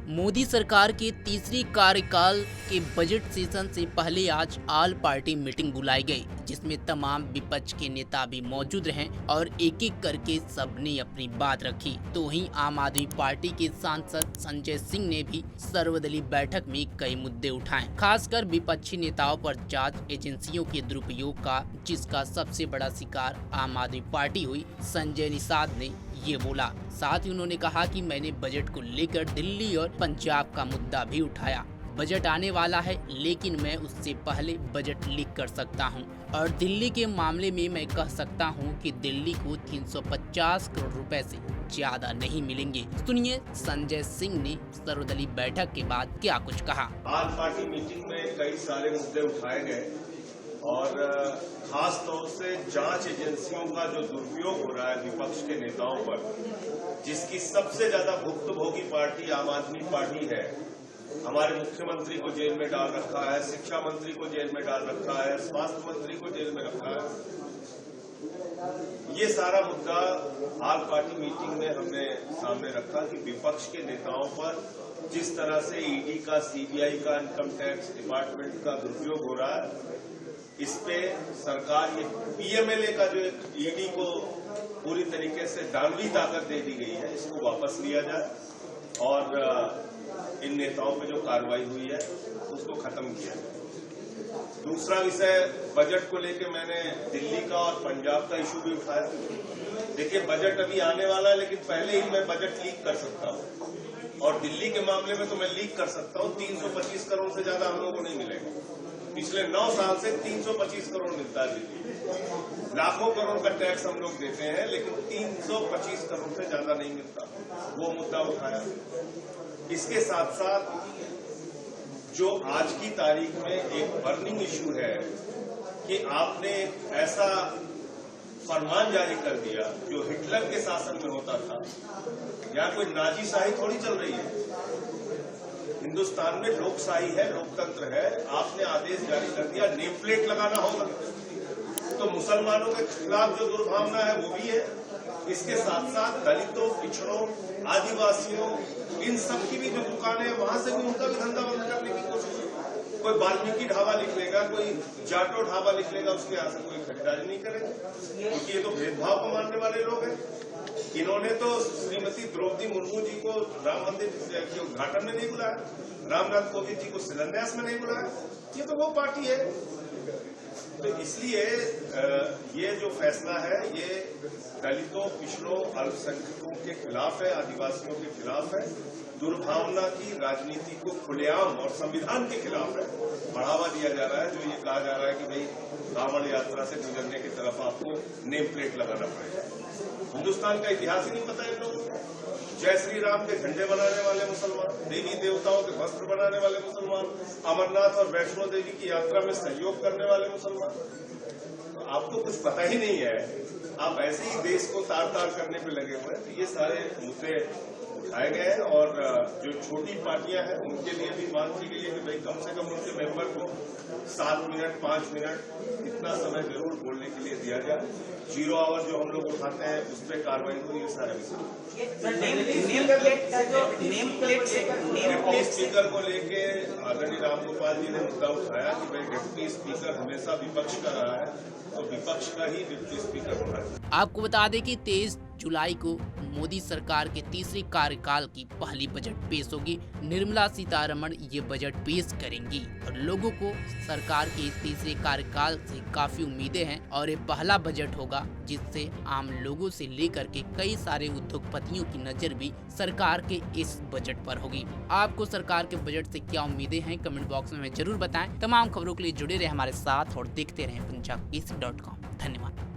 मोदी सरकार के तीसरी कार्यकाल के बजट सेशन से पहले आज ऑल पार्टी मीटिंग बुलाई गई, जिसमें तमाम विपक्ष के नेता भी मौजूद रहे और एक एक करके सबने अपनी बात रखी। तो वहीं आम आदमी पार्टी के सांसद संजय सिंह ने भी सर्वदलीय बैठक में कई मुद्दे उठाए, खासकर विपक्षी नेताओं पर जांच एजेंसियों के दुरुपयोग का, जिसका सबसे बड़ा शिकार आम आदमी पार्टी हुई। संजय निषाद ने ये बोला। साथ ही उन्होंने कहा कि मैंने बजट को लेकर दिल्ली और पंजाब का मुद्दा भी उठाया। बजट आने वाला है, लेकिन मैं उससे पहले बजट लीक कर सकता हूं। और दिल्ली के मामले में मैं कह सकता हूं कि दिल्ली को 350 करोड़ रुपए से ज्यादा नहीं मिलेंगे। सुनिए संजय सिंह ने सर्वदलीय बैठक के बाद क्या कुछ कहा। आज पार्टी मीटिंग में कई सारे मुद्दे उठाए गए और खास तौर से जांच एजेंसियों का जो दुरुपयोग हो रहा है विपक्ष के नेताओं पर, जिसकी सबसे ज्यादा भुक्तभोगी पार्टी आम आदमी पार्टी है। हमारे मुख्यमंत्री को जेल में डाल रखा है, शिक्षा मंत्री को जेल में डाल रखा है, स्वास्थ्य मंत्री को जेल में रखा है। ये सारा मुद्दा आज पार्टी मीटिंग में हमने सामने रखा कि विपक्ष के नेताओं पर जिस तरह से ईडी का, सीबीआई का, इनकम टैक्स डिपार्टमेंट का दुरुपयोग हो रहा है, इस पे सरकार ये पीएमएलए का जो एक ईडी को पूरी तरीके से दानवी ताकत दे दी गई है, इसको वापस लिया जाए और इन नेताओं पे जो कार्रवाई हुई है उसको खत्म किया जाए। दूसरा विषय बजट को लेकर मैंने दिल्ली का और पंजाब का इशू भी उठाया। देखिए, बजट अभी आने वाला है, लेकिन पहले ही मैं बजट लीक कर सकता हूं और दिल्ली के मामले में तो मैं लीक कर सकता हूं। 325 करोड़ से ज्यादा हम लोगों को नहीं मिलेगा। पिछले 9 साल से 325 करोड़ मिलता है दिल्ली। लाखों करोड़ का टैक्स हम लोग देते हैं, लेकिन 325 करोड़ से ज्यादा नहीं मिलता। वो मुद्दा उठाया। इसके साथ साथ जो आज की तारीख में एक बर्निंग इशू है कि आपने ऐसा फरमान जारी कर दिया जो हिटलर के शासन में होता था। यहाँ कोई नाजीशाही थोड़ी चल रही है। हिंदुस्तान में लोकशाही है, लोकतंत्र है। आपने आदेश जारी कर दिया नेम प्लेट लगाना होगा, तो मुसलमानों के खिलाफ जो दुर्भावना है वो भी है। इसके साथ साथ दलितों, पिछड़ों, आदिवासियों, इन सब की भी जो दुकानें हैं वहां से भी उनका भी धंधा बंद करने की कोशिश है। कोई वाल्मीकि ढाबा लिख लेगा, कोई जाटो ढाबा लिख लेगा, उसके यहाँ से कोई खरीदारी नहीं करेगा, क्योंकि ये तो भेदभाव को मानने वाले लोग हैं। इन्होंने तो श्रीमती द्रौपदी मुर्मू जी को राम मंदिर के उद्घाटन में नहीं बुलाया, रामनाथ कोविंद जी को शिलान्यास में नहीं बुलाया। ये तो वो पार्टी है। तो इसलिए ये जो फैसला है ये दलितों, पिछड़ों, अल्पसंख्यकों के खिलाफ है, आदिवासियों के खिलाफ है। दुर्भावना की राजनीति को खुलेआम और संविधान के खिलाफ है। बढ़ावा दिया जा रहा है। जो ये कहा जा रहा है कि भाई रावण यात्रा से गुजरने की तरफ आपको नेम प्लेट लगाना पड़ेगा। हिंदुस्तान का इतिहास ही नहीं पता है लोगों को। जय श्री राम के झंडे बनाने वाले मुसलमान, देवी देवताओं के वस्त्र बनाने वाले मुसलमान, अमरनाथ और वैष्णो देवी की यात्रा में सहयोग करने वाले मुसलमान। तो आपको कुछ पता ही नहीं है, आप ऐसे ही देश को तार तार करने पे लगे हुए हैं। तो ये सारे मुद्दे उठाए गए हैं और जो छोटी पार्टियां हैं उनके लिए भी मांग की गई है कि भाई कम से कम उनके मेंबर को 7 मिनट, 5 मिनट इतना समय जरूर बोलने के लिए दिया जाए। 0 आवर जो हम लोग उठाते हैं उस पर कार्रवाई हो। ये सारे डिप्टी स्पीकर को लेके आदरणीय रामगोपाल जी ने मुद्दा उठाया कि भाई डिप्टी स्पीकर हमेशा विपक्ष का रहा है, तो विपक्ष का ही डिप्टी स्पीकर होना है। आपको बता दें कि 23 जुलाई को मोदी सरकार के तीसरे कार्यकाल की पहली बजट पेश होगी। निर्मला सीतारमण ये बजट पेश करेंगी और लोगों को सरकार के तीसरे कार्यकाल से काफी उम्मीदें हैं और ये पहला बजट होगा जिससे आम लोगों से लेकर के कई सारे उद्योगपतियों की नजर भी सरकार के इस बजट पर होगी। आपको सरकार के बजट से क्या उम्मीदें हैं, कमेंट बॉक्स में हमें जरूर बताएं। तमाम खबरों के लिए जुड़े रहे हमारे साथ और देखते रहें punjabkesari.com। धन्यवाद।